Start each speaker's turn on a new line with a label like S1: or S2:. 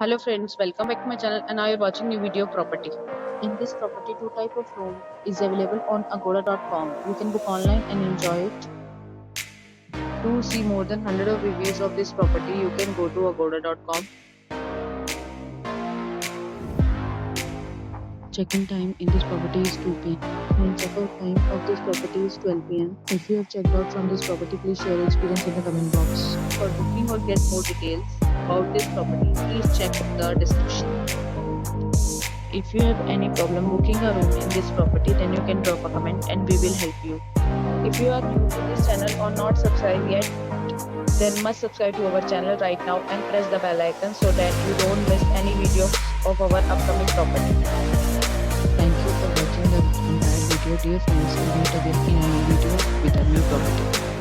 S1: Hello friends, welcome back to my channel and now you're watching new video of property. In this property, two type of room is available on agoda.com. You can book online and enjoy it. To see more than 100 of reviews of this property, you can go to agoda.com. Check-in time in this property is 2 p.m. and check-out time of this property is 12 p.m. If you have checked out from this property, please share your experience in the comment box. For booking or get more details about this property, please check the description. If you have any problem booking a room in this property, then you can drop a comment and we will help you. If you are new to this channel or not subscribed yet, then must subscribe to our channel right now and press the bell icon so that you don't miss any video of our upcoming property. Thank you for watching the entire video, dear friends. We'll meet again in a new video with a new property.